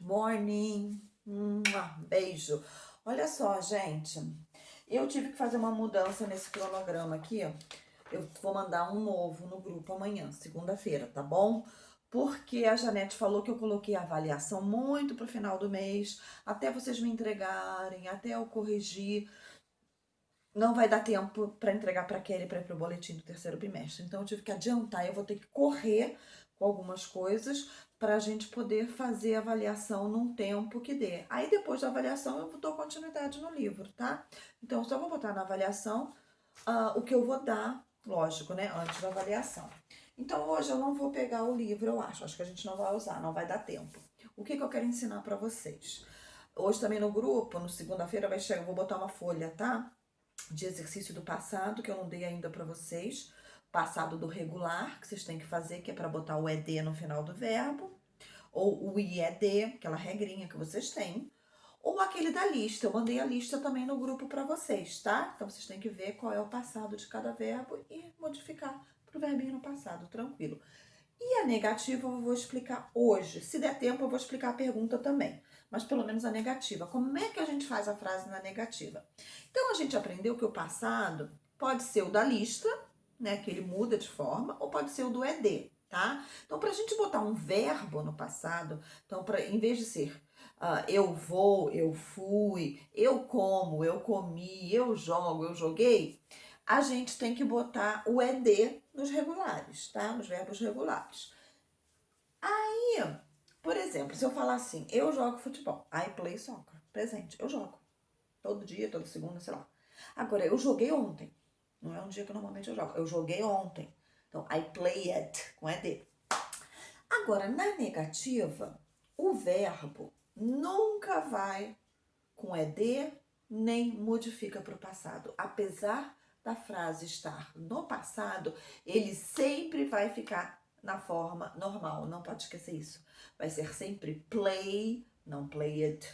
morning. Beijo. Olha só, gente. Eu tive que fazer uma mudança nesse cronograma aqui. Eu vou mandar um novo no grupo amanhã, segunda-feira, tá bom? Porque a Janete falou que eu coloquei a avaliação muito pro final do mês, até vocês me entregarem, até eu corrigir. Não vai dar tempo para entregar para Kelly para ir pro boletim do terceiro bimestre. Então eu tive que adiantar, eu vou ter que correr com algumas coisas para a gente poder fazer a avaliação num tempo que dê. Aí depois da avaliação eu dou continuidade no livro, tá? Então eu só vou botar na avaliação o que eu vou dar, lógico, né? Antes da avaliação. Então hoje eu não vou pegar o livro, eu acho. Acho que a gente não vai usar, não vai dar tempo. O que eu quero ensinar para vocês? Hoje também no grupo, no segunda-feira vai chegar, eu vou botar uma folha, tá? De exercício do passado, que eu não dei ainda para vocês. Passado do regular, que vocês têm que fazer, que é para botar o ED no final do verbo. Ou o IED, aquela regrinha que vocês têm. Ou aquele da lista. Eu mandei a lista também no grupo para vocês, tá? Então vocês têm que ver qual é o passado de cada verbo e modificar pro verbinho no passado, tranquilo. E a negativa eu vou explicar hoje. Se der tempo, eu vou explicar a pergunta também. Mas pelo menos a negativa. Como é que a gente faz a frase na negativa? Então a gente aprendeu que o passado pode ser o da lista, né? Que ele muda de forma, ou pode ser o do ED, tá? Então, pra gente botar um verbo no passado, então, em vez de ser eu vou, eu fui, eu como, eu comi, eu jogo, eu joguei, a gente tem que botar o ED nos regulares, tá? Nos verbos regulares. Aí, por exemplo, se eu falar assim, eu jogo futebol, I play soccer, presente, eu jogo. Todo dia, toda segunda, sei lá. Agora, eu joguei ontem. Não é um dia que normalmente eu jogo. Eu joguei ontem. Então, I played, com ED. Agora, na negativa, o verbo nunca vai com ED, nem modifica para o passado. Apesar da frase estar no passado, ele sempre vai ficar na forma normal. Não pode esquecer isso. Vai ser sempre play, não played.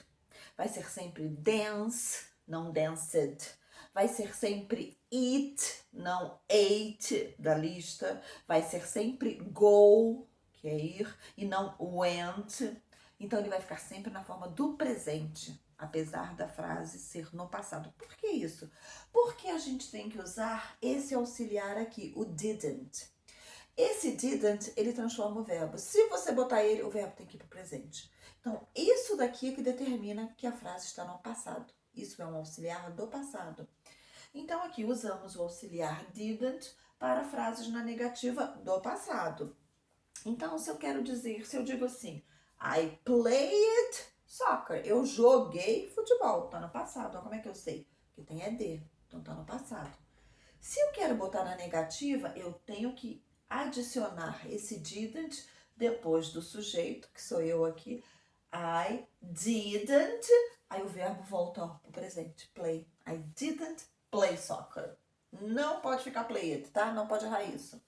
Vai ser sempre dance, não danced. Vai ser sempre eat, não ate da lista. Vai ser sempre go, que é ir, e não went. Então ele vai ficar sempre na forma do presente, apesar da frase ser no passado. Por que isso? Porque a gente tem que usar esse auxiliar aqui, o didn't. Esse didn't, ele transforma o verbo. Se você botar ele, o verbo tem que ir para o presente. Então, isso daqui é que determina que a frase está no passado. Isso é um auxiliar do passado. Então, aqui usamos o auxiliar didn't para frases na negativa do passado. Então, se eu quero dizer, se eu digo assim, I played soccer, eu joguei futebol, tá no passado. Ó, como é que eu sei? Porque tem ED, então tá no passado. Se eu quero botar na negativa, eu tenho que adicionar esse didn't depois do sujeito, que sou eu aqui. I didn't. Aí o verbo volta para o presente. Play. I didn't play soccer. Não pode ficar played, tá? Não pode errar isso.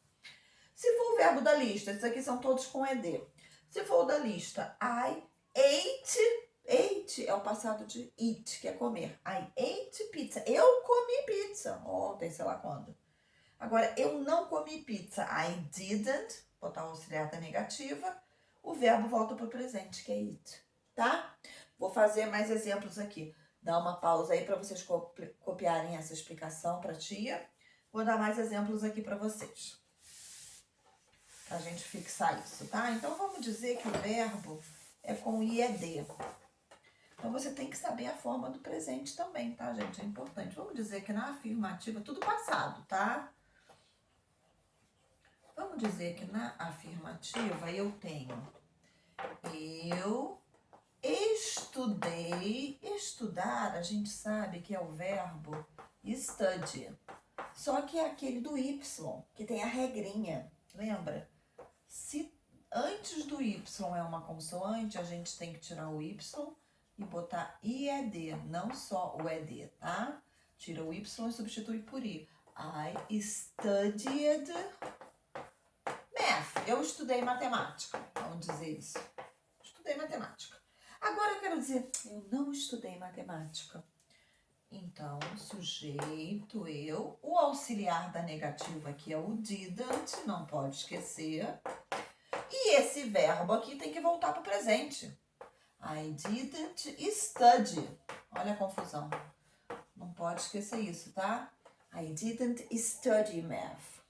Se for o verbo da lista, esses aqui são todos com ED. Se for o da lista, I ate. Ate é o passado de eat, que é comer. I ate pizza. Eu comi pizza ontem, sei lá quando. Agora, eu não comi pizza. I didn't. Botar o auxiliar da negativa. O verbo volta para o presente, que é eat. Tá? Vou fazer mais exemplos aqui. Dá uma pausa aí para vocês copiarem essa explicação para a tia. Vou dar mais exemplos aqui para vocês. Pra gente fixar isso, tá? Então, vamos dizer que o verbo é com IED. Então, você tem que saber a forma do presente também, tá, gente? É importante. Vamos dizer que na afirmativa, tudo passado, tá? Vamos dizer que na afirmativa eu tenho eu estudei. Estudar, a gente sabe que é o verbo study. Só que é aquele do Y, que tem a regrinha, lembra? Se antes do Y é uma consoante, a gente tem que tirar o Y e botar IED, não só o ED, tá? Tira o Y e substitui por I. I studied math. Eu estudei matemática. Vamos dizer isso. Estudei matemática. Agora eu quero dizer, eu não estudei matemática. Então, sujeito, eu. O auxiliar da negativa aqui é o didn't, não pode esquecer. E esse verbo aqui tem que voltar para o presente. I didn't study. Olha a confusão. Não pode esquecer isso, tá? I didn't study math.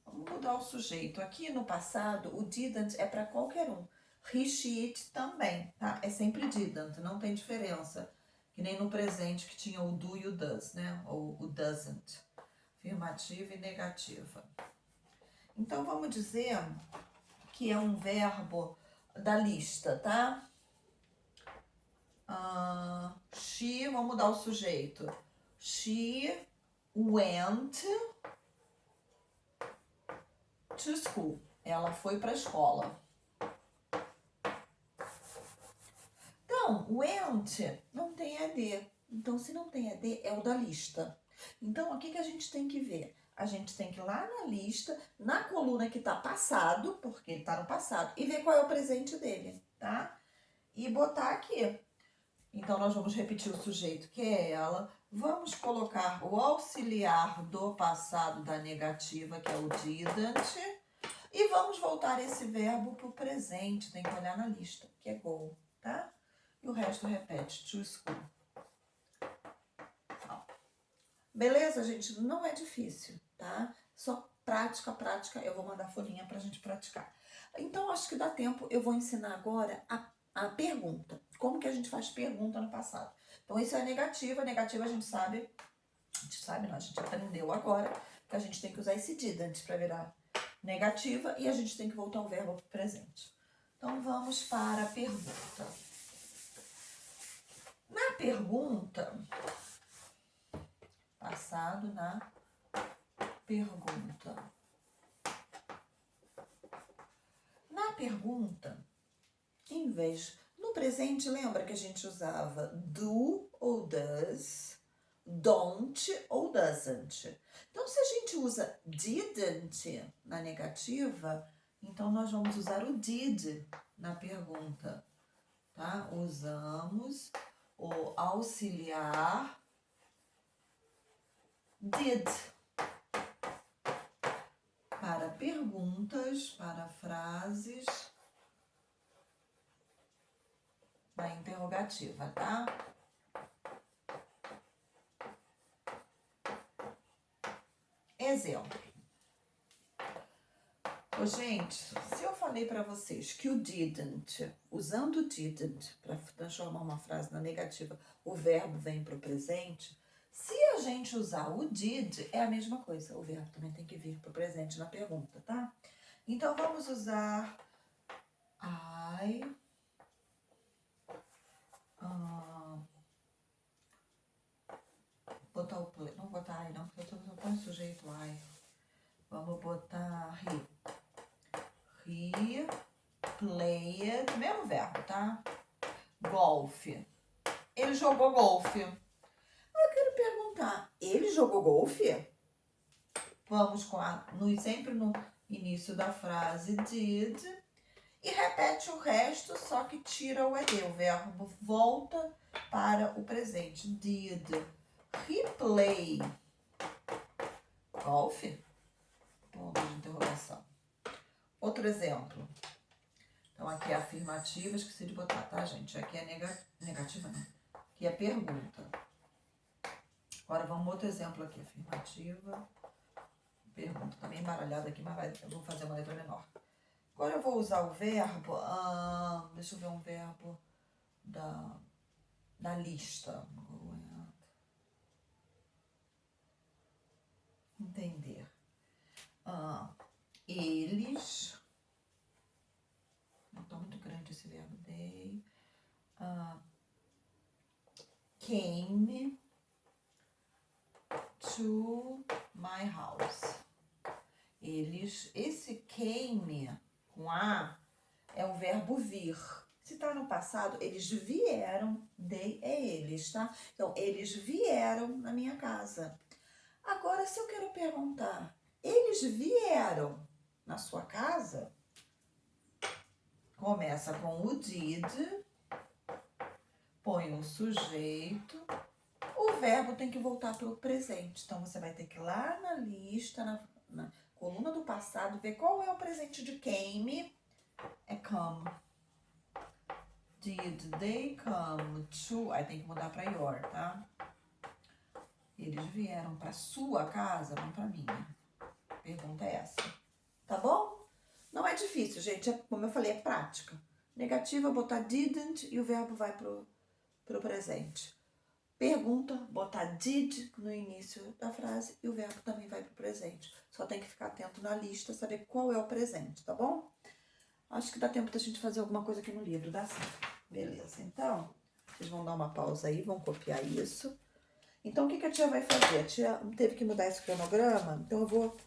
Vamos mudar o sujeito. Aqui no passado, o didn't é para qualquer um. He, she, it também, tá? É sempre didn't, não tem diferença. Que nem no presente que tinha o do e o does, né? Ou o doesn't. Afirmativa e negativa. Então, vamos dizer que é um verbo da lista, tá? She, vamos mudar o sujeito. She went to school. Ela foi para a escola. Então, went não tem ED. Então, se não tem ED, é o da lista. Então, o que a gente tem que ver? A gente tem que ir lá na lista, na coluna que tá passado, porque ele tá no passado, e ver qual é o presente dele, tá? E botar aqui. Então, nós vamos repetir o sujeito, que é ela. Vamos colocar o auxiliar do passado da negativa, que é o didn't. E vamos voltar esse verbo pro presente. Tem que olhar na lista, que é go, tá? E o resto repete, to school. Beleza, gente? Não é difícil, tá? Só prática, prática. Eu vou mandar folhinha pra gente praticar. Então, acho que dá tempo. Eu vou ensinar agora a pergunta. Como que a gente faz pergunta no passado. Então, isso é negativa. Negativa a gente sabe. Não, a gente aprendeu agora que a gente tem que usar esse didn't pra virar negativa. E a gente tem que voltar o verbo pro presente. Então, vamos para a pergunta. Na pergunta, passado na pergunta. Na pergunta, em vez... No presente, lembra que a gente usava do ou does, don't ou doesn't. Então, se a gente usa didn't na negativa, então nós vamos usar o did na pergunta, tá? Usamos o auxiliar did para perguntas, para frases da interrogativa, tá? Exemplo. Gente, se eu falei para vocês que o didn't, usando o didn't para transformar uma frase na negativa, o verbo vem para o presente, se a gente usar o did, é a mesma coisa. O verbo também tem que vir para o presente na pergunta, tá? Então, vamos usar I... botar o play. Não vou botar I não, porque eu tô com o sujeito I. Vamos botar he. He played, mesmo verbo, tá? Golfe. Ele jogou golfe. Eu quero perguntar, ele jogou golfe? Vamos com sempre no início da frase did. E repete o resto, só que tira o ED. O verbo volta para o presente. Did he play golfe? Ponto de interrogação. Outro exemplo. Então, aqui é afirmativa, esqueci de botar, tá, gente? Aqui é negativa, não. Aqui é pergunta. Agora, vamos outro exemplo aqui. Afirmativa, pergunta. Tá meio embaralhado aqui, mas eu vou fazer uma letra menor. Agora, eu vou usar o verbo... deixa eu ver um verbo da lista. Entender. Eles... Não tá muito grande esse verbo. They... came to my house. Esse came com A é o verbo vir. Se tá no passado, eles vieram, they é eles, tá? Então, eles vieram na minha casa. Agora, se eu quero perguntar, eles vieram na sua casa? Começa com o did, põe o sujeito, o verbo tem que voltar para o presente. Então, você vai ter que ir lá na lista, na coluna do passado, ver qual é o presente de came. É come. Did they come to... Aí tem que mudar pra your, tá? Eles vieram pra sua casa, não pra minha. Pergunta é essa. Tá bom? Não é difícil, gente. Como eu falei, é prática. Negativa, botar didn't e o verbo vai pro presente. Pergunta, botar did no início da frase e o verbo também vai pro presente. Só tem que ficar atento na lista, saber qual é o presente, tá bom? Acho que dá tempo da gente fazer alguma coisa aqui no livro, dá sim. Beleza, então, vocês vão dar uma pausa aí, vão copiar isso. Então, o que a tia vai fazer? A tia teve que mudar esse cronograma, então eu vou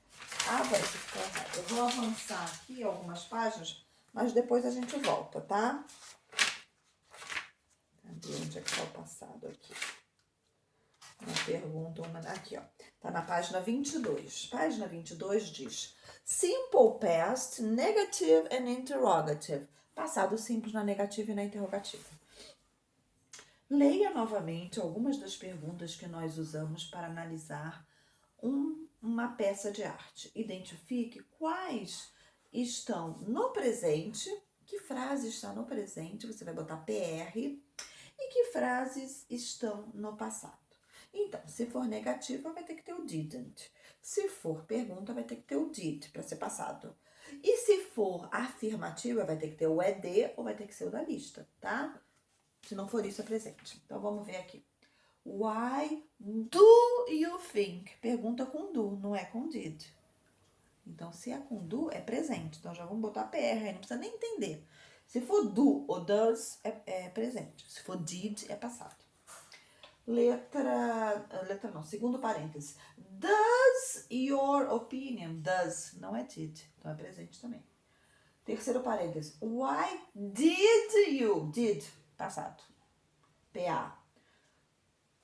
avançar aqui algumas páginas, mas depois a gente volta, tá? Cadê? Onde é que tá o passado aqui? Uma pergunta, aqui, ó. Tá na página 22. Página 22 diz: Simple past, negative and interrogative. Passado simples na negativa e na interrogativa. Leia novamente algumas das perguntas que nós usamos para analisar uma peça de arte. Identifique quais estão no presente, que frase está no presente, você vai botar PR, e que frases estão no passado. Então, se for negativa, vai ter que ter o didn't. Se for pergunta, vai ter que ter o did, para ser passado. E se for afirmativa, vai ter que ter o ED ou vai ter que ser o da lista, tá? Se não for isso, é presente. Então, vamos ver aqui. Why do you think? Pergunta com do, não é com did. Então, se é com do, é presente. Então, já vamos botar PR aí, não precisa nem entender. Se for do ou does, é presente. Se for did, é passado. Letra não, segundo parênteses. Does your opinion? Does, não é did. Então, é presente também. Terceiro parênteses. Why did you? Did, passado. PA.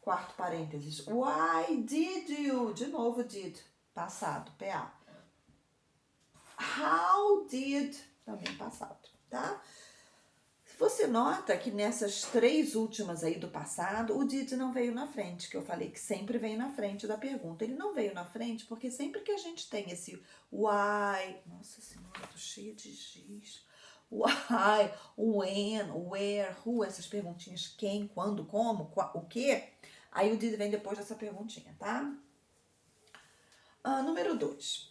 Quarto parênteses. Why did you? De novo, did. Passado. PA. How did? Também passado, tá? Você nota que nessas três últimas aí do passado, o did não veio na frente, que eu falei que sempre vem na frente da pergunta. Ele não veio na frente porque sempre que a gente tem esse why... Nossa senhora, tô cheia de giz. Why, when, where, who, essas perguntinhas, quem, quando, como, o que... Aí o did vem depois dessa perguntinha, tá? Número 2.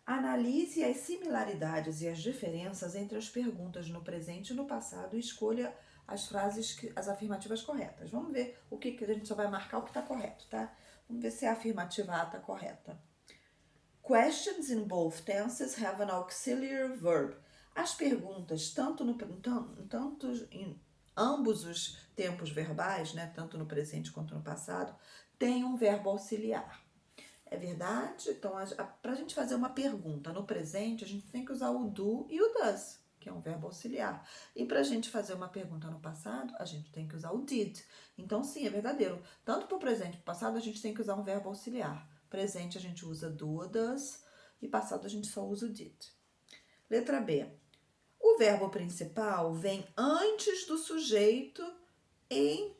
Analise as similaridades e as diferenças entre as perguntas no presente e no passado e escolha as frases, as afirmativas corretas. Vamos ver o que a gente só vai marcar o que está correto, tá? Vamos ver se a afirmativa A está correta. Questions in both tenses have an auxiliary verb. As perguntas, tanto em ambos os tempos verbais, né, tanto no presente quanto no passado, têm um verbo auxiliar. É verdade? Então, para a gente fazer uma pergunta no presente, a gente tem que usar o do e o does, que é um verbo auxiliar. E para a gente fazer uma pergunta no passado, a gente tem que usar o did. Então, sim, é verdadeiro. Tanto para o presente e para o passado, a gente tem que usar um verbo auxiliar. Presente a gente usa do ou does e passado a gente só usa o did. Letra B. O verbo principal vem antes do sujeito em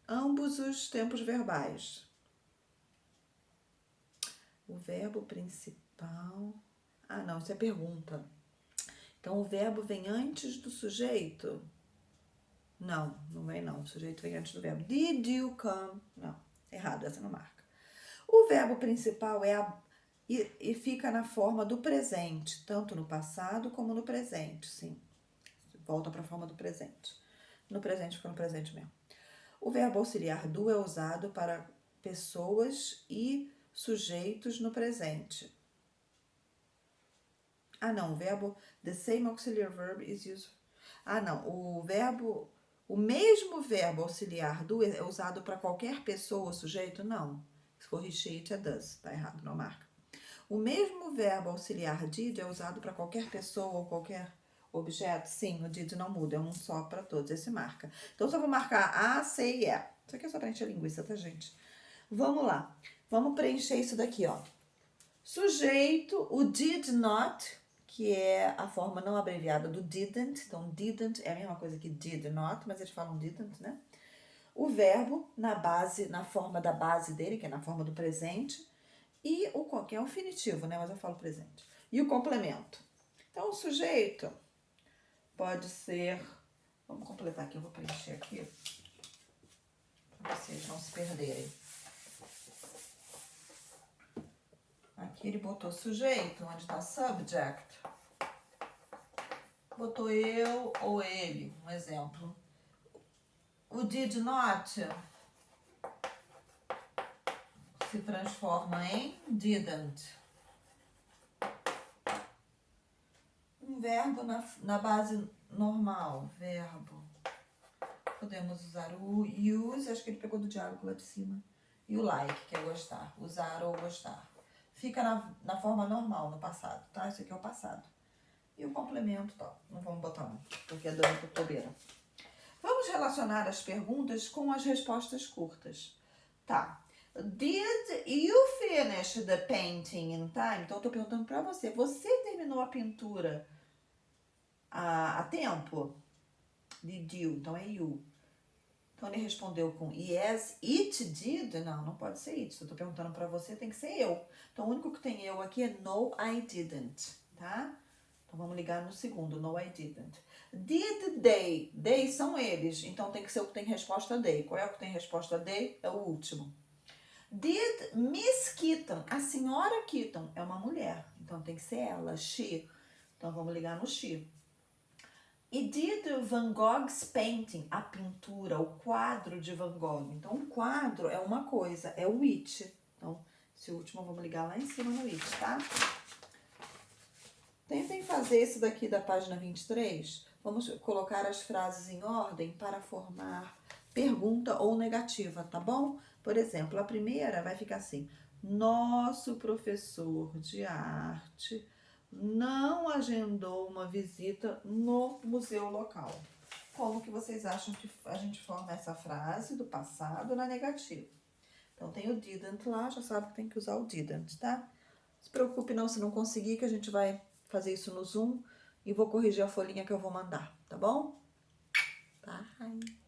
ambos os tempos verbais. O verbo principal... não, isso é pergunta. Então, o verbo vem antes do sujeito? Não, não vem não. O sujeito vem antes do verbo. Did you come? Não, errado, essa não marca. O verbo principal e fica na forma do presente, tanto no passado como no presente, sim. Volta para a forma do presente. No presente fica no presente mesmo. O verbo auxiliar do é usado para pessoas e sujeitos no presente. Não, o verbo the same auxiliary verb is used. Não, o mesmo verbo auxiliar do é usado para qualquer pessoa ou sujeito? Não. Se corrigir, it é does, tá errado, não marca. O mesmo verbo auxiliar did é usado para qualquer pessoa ou qualquer objeto? Sim, o did não muda, é um só para todos, esse marca. Então, só vou marcar A, C e E. Isso aqui é só para encher linguiça, tá, gente? Vamos lá. Vamos preencher isso daqui, ó. Sujeito, o did not, que é a forma não abreviada do didn't. Então, didn't é a mesma coisa que did not, mas eles falam didn't, né? O verbo na forma da base dele, que é na forma do presente. E que é o infinitivo, né? Mas eu falo presente. E o complemento. Então, o sujeito pode ser Vamos completar aqui, eu vou preencher aqui, para vocês não se perderem. Aqui ele botou sujeito, onde está subject. Botou eu ou ele, um exemplo. O did not se transforma em didn't. Um verbo na base normal, verbo. Podemos usar o use, acho que ele pegou do diálogo lá de cima. E o like, que é gostar. Usar ou gostar. Fica na forma normal, no passado, tá? Esse aqui é o passado. E o complemento, tá? Não vamos botar não, porque é dando por bobeira. Vamos relacionar as perguntas com as respostas curtas. Tá. Did you finish the painting in time? Então, eu tô perguntando pra você. Você terminou a pintura a tempo? Did you? Então, é you. Então, ele respondeu com yes, it did. Não pode ser it. Se eu tô perguntando pra você, tem que ser eu. Então, o único que tem eu aqui é no, I didn't. Tá? Então, vamos ligar no segundo. No, I didn't. Did they? They são eles. Então, tem que ser o que tem resposta they. Qual é o que tem resposta they? É o último. Did Miss Keaton? A senhora Keaton é uma mulher. Então, tem que ser ela. She. Então, vamos ligar no she. E did Van Gogh's painting? A pintura, o quadro de Van Gogh. Então, um quadro é uma coisa. É o it. Então, esse último vamos ligar lá em cima no it, tá? Tentem fazer esse daqui da página 23. Vamos colocar as frases em ordem para formar pergunta ou negativa, tá bom? Por exemplo, a primeira vai ficar assim: nosso professor de arte não agendou uma visita no museu local. Como que vocês acham que a gente forma essa frase do passado na negativa? Então, tem o didn't lá, já sabe que tem que usar o didn't, tá? Não se preocupe não se não conseguir, que a gente vai fazer isso no Zoom e vou corrigir a folhinha que eu vou mandar, tá bom? Bye!